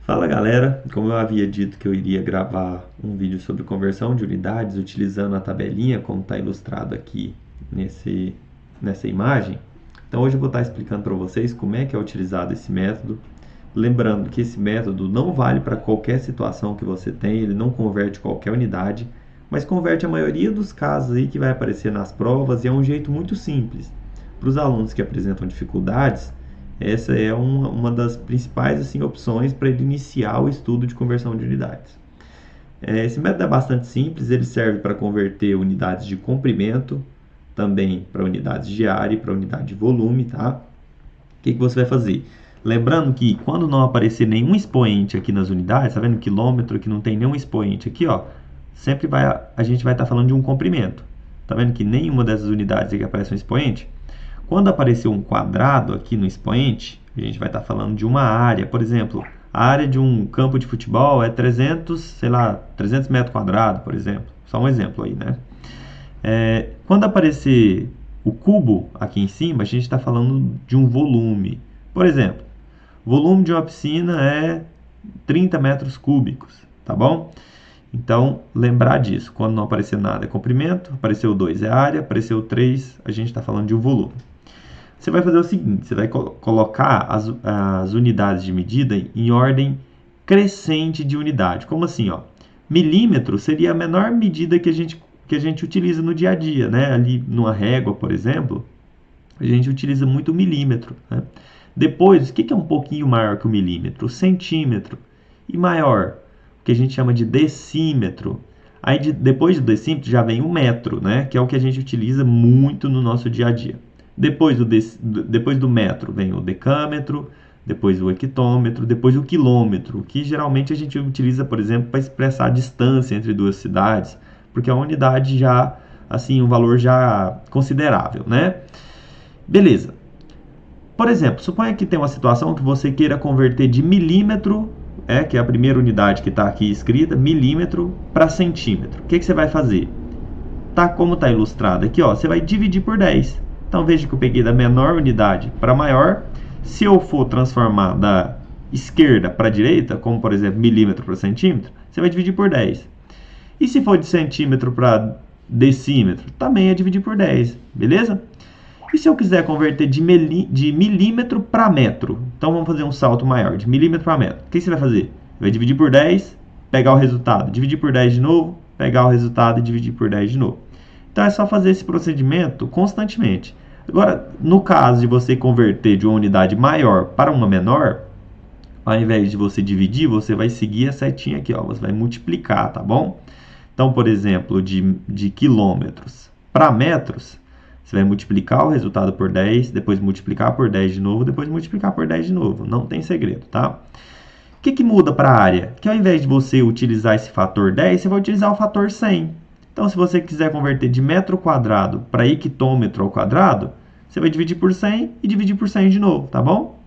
Fala galera, como eu havia dito que eu iria gravar um vídeo sobre conversão de unidades utilizando a tabelinha como está ilustrado aqui nessa imagem, então hoje eu vou estar explicando para vocês como é que é utilizado esse método. Lembrando que esse método não vale para qualquer situação que você tem, ele não converte qualquer unidade, mas converte a maioria dos casos aí que vai aparecer nas provas e é um jeito muito simples. Para os alunos que apresentam dificuldades, essa é uma das principais assim, opções para ele iniciar o estudo de conversão de unidades. Esse método é bastante simples, ele serve para converter unidades de comprimento, também para unidades de área e para unidade de volume, tá? O que você vai fazer? Lembrando que quando não aparecer nenhum expoente aqui nas unidades, tá vendo quilômetro que não tem nenhum expoente aqui, ó, a gente vai estar falando de um comprimento. Tá vendo que nenhuma dessas unidades aqui aparece um expoente? Quando aparecer um quadrado aqui no expoente, a gente vai estar falando de uma área. Por exemplo, a área de um campo de futebol é 300 metros quadrados, por exemplo. Só um exemplo aí, né? Quando aparecer o cubo aqui em cima, a gente está falando de um volume. Por exemplo, o volume de uma piscina é 30 metros cúbicos, tá bom? Então, lembrar disso. Quando não aparecer nada é comprimento, apareceu 2 é área, apareceu 3, a gente está falando de um volume. Você vai fazer o seguinte, você vai colocar as unidades de medida em ordem crescente de unidade. Como assim? Ó? Milímetro seria a menor medida que a gente utiliza no dia a dia. Né? Ali numa régua, por exemplo, a gente utiliza muito o milímetro. Né? Depois, o que é um pouquinho maior que o milímetro? O centímetro. E maior, o que a gente chama de decímetro. Aí depois do decímetro já vem o metro, né? Que é o que a gente utiliza muito no nosso dia a dia. Depois do metro vem o decâmetro, depois o hectômetro, depois o quilômetro, que geralmente a gente utiliza, por exemplo, para expressar a distância entre duas cidades, porque é uma unidade já, assim, um valor já considerável, né? Beleza. Por exemplo, suponha que tem uma situação que você queira converter de milímetro, que é a primeira unidade que está aqui escrita, milímetro para centímetro. O que você vai fazer? Como está ilustrado aqui, ó, você vai dividir por 10. Então veja que eu peguei da menor unidade para maior. Se eu for transformar da esquerda para a direita, como por exemplo milímetro para centímetro, você vai dividir por 10. E se for de centímetro para decímetro, também é dividir por 10, beleza? E se eu quiser converter de milímetro para metro? Então vamos fazer um salto maior, de milímetro para metro. O que você vai fazer? Vai dividir por 10, pegar o resultado, dividir por 10 de novo, pegar o resultado e dividir por 10 de novo. Então é só fazer esse procedimento constantemente. Agora, no caso de você converter de uma unidade maior para uma menor, ao invés de você dividir, você vai seguir a setinha aqui, ó, você vai multiplicar, tá bom? Então, por exemplo, de quilômetros para metros, você vai multiplicar o resultado por 10, depois multiplicar por 10 de novo, depois multiplicar por 10 de novo. Não tem segredo, tá? O que muda para a área? Que ao invés de você utilizar esse fator 10, você vai utilizar o fator 100. Então, se você quiser converter de metro quadrado para hectômetro ao quadrado, você vai dividir por 100 e dividir por 100 de novo, tá bom?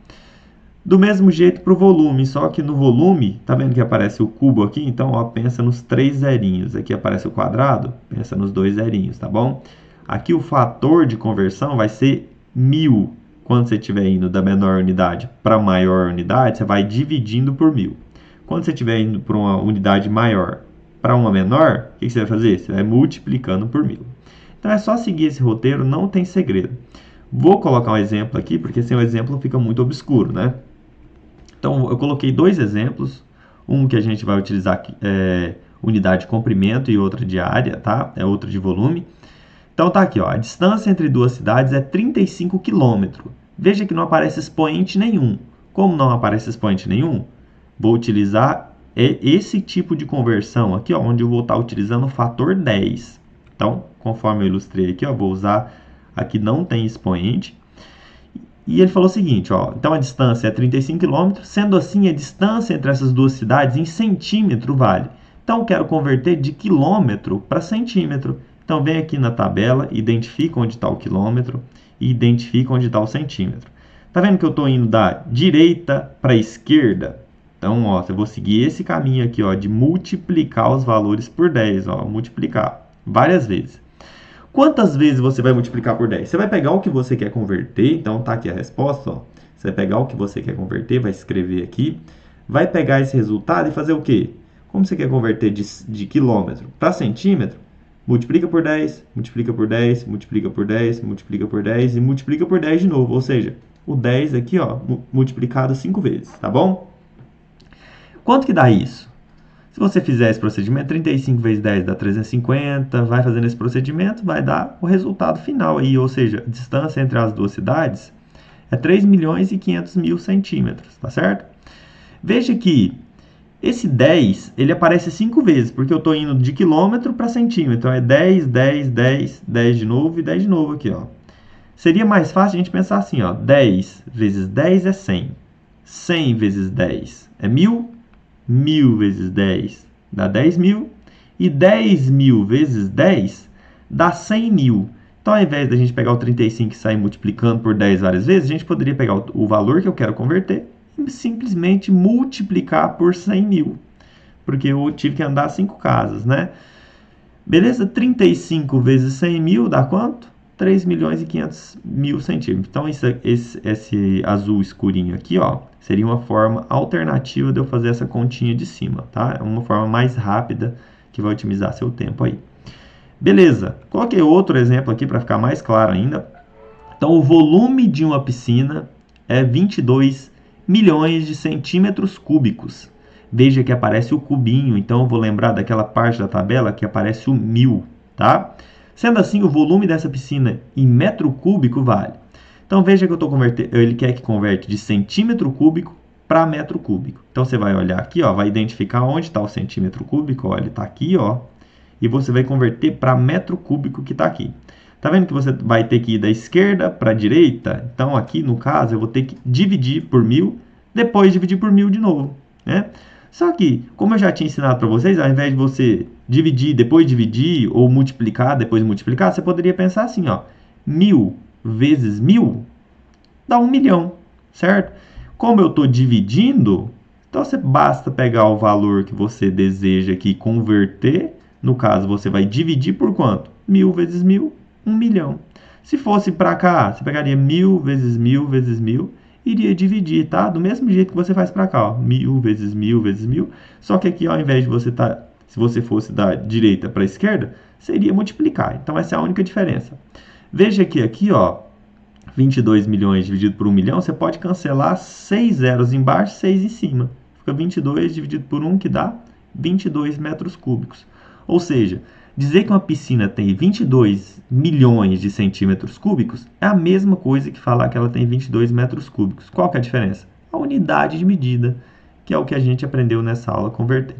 Do mesmo jeito para o volume, só que no volume, tá vendo que aparece o cubo aqui? Então, ó, pensa nos 3 zerinhos. Aqui aparece o quadrado, pensa nos 2 zerinhos, tá bom? Aqui o fator de conversão vai ser 1000. Quando você estiver indo da menor unidade para a maior unidade, você vai dividindo por 1000. Quando você estiver indo para uma unidade maior para uma menor, o que você vai fazer? Você vai multiplicando por 1000. Então é só seguir esse roteiro, não tem segredo. Vou colocar um exemplo aqui, porque sem o exemplo fica muito obscuro, né? Então eu coloquei 2 exemplos. Um que a gente vai utilizar unidade de comprimento e outra de área, tá? É outra de volume. Então tá aqui, ó, a distância entre duas cidades é 35 km. Veja que não aparece expoente nenhum. Como não aparece expoente nenhum, vou utilizar esse tipo de conversão aqui, ó, onde eu vou estar utilizando o fator 10. Então, conforme eu ilustrei aqui, ó, vou usar aqui não tem expoente. E ele falou o seguinte, ó, então a distância é 35 km, sendo assim a distância entre essas duas cidades em centímetro vale. Então eu quero converter de quilômetro para centímetro. Então vem aqui na tabela, identifica onde está o quilômetro e identifica onde está o centímetro. Tá vendo que eu estou indo da direita para a esquerda? Então, ó, eu vou seguir esse caminho aqui, ó, de multiplicar os valores por 10, ó, multiplicar várias vezes. Quantas vezes você vai multiplicar por 10? Você vai pegar o que você quer converter, então tá aqui a resposta, ó. Você vai pegar o que você quer converter, vai escrever aqui. vai pegar esse resultado e fazer o quê? Como você quer converter de quilômetro para centímetro, multiplica por 10, multiplica por 10, multiplica por 10, multiplica por 10 e multiplica por 10 de novo. Ou seja, o 10 aqui, ó, multiplicado 5 vezes, tá bom? Quanto que dá isso? Se você fizer esse procedimento, 35 vezes 10 dá 350, vai fazendo esse procedimento, vai dar o resultado final aí, ou seja, a distância entre as duas cidades é 3 milhões e 500 mil centímetros, tá certo? Veja que esse 10, ele aparece 5 vezes, porque eu estou indo de quilômetro para centímetro, então é 10, 10, 10, 10 de novo e 10 de novo aqui, ó. Seria mais fácil a gente pensar assim, ó, 10 vezes 10 é 100, 100 vezes 10 é 1000, 1000 vezes 10 dá 10 mil e 10 mil vezes 10 dá 100 mil. Então, ao invés da gente pegar o 35 e sair multiplicando por 10 várias vezes, a gente poderia pegar o valor que eu quero converter e simplesmente multiplicar por 100 mil, porque eu tive que andar 5 casas, né? Beleza? 35 vezes 100 mil dá quanto? 3 milhões e 500 mil centímetros. Então, esse azul escurinho aqui, ó, seria uma forma alternativa de eu fazer essa continha de cima, tá? É uma forma mais rápida que vai otimizar seu tempo aí. Beleza, coloquei outro exemplo aqui para ficar mais claro ainda. Então, o volume de uma piscina é 22 milhões de centímetros cúbicos. Veja que aparece o cubinho, então eu vou lembrar daquela parte da tabela que aparece o 1000, tá? Sendo assim, o volume dessa piscina em metro cúbico vale. Então veja que eu estou convertendo, ele quer que converte de centímetro cúbico para metro cúbico. Então você vai olhar aqui, ó, vai identificar onde está o centímetro cúbico, ó, ele está aqui, ó, e você vai converter para metro cúbico que está aqui. Tá vendo que você vai ter que ir da esquerda para a direita? Então aqui no caso eu vou ter que dividir por 1000, depois dividir por 1000 de novo, né? Só que, como eu já tinha ensinado para vocês, ao invés de você dividir, depois dividir, ou multiplicar, depois multiplicar, você poderia pensar assim, ó, 1000 vezes 1000 dá 1 milhão, certo? Como eu estou dividindo, então você basta pegar o valor que você deseja aqui converter, no caso você vai dividir por quanto? 1000 vezes 1000, 1 milhão. Se fosse para cá, você pegaria 1000 vezes 1000 vezes 1000, iria dividir, tá? Do mesmo jeito que você faz para cá, ó, 1000 vezes 1000 vezes 1000, só que aqui ao invés de você se você fosse da direita para a esquerda, seria multiplicar. Então essa é a única diferença. Veja que aqui, ó, 22 milhões dividido por 1 milhão, você pode cancelar 6 zeros embaixo, 6 em cima. Fica 22 dividido por 1, que dá 22 metros cúbicos. Ou seja, dizer que uma piscina tem 22 milhões de centímetros cúbicos é a mesma coisa que falar que ela tem 22 metros cúbicos. Qual que é a diferença? A unidade de medida, que é o que a gente aprendeu nessa aula converter.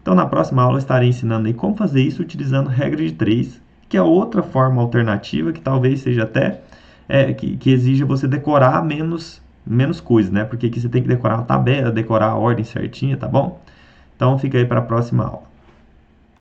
Então, na próxima aula, eu estarei ensinando aí como fazer isso utilizando regra de 3, que é outra forma alternativa, que talvez seja até que exija você decorar menos coisas, né? Porque aqui você tem que decorar a tabela, decorar a ordem certinha, tá bom? Então, fica aí para a próxima aula.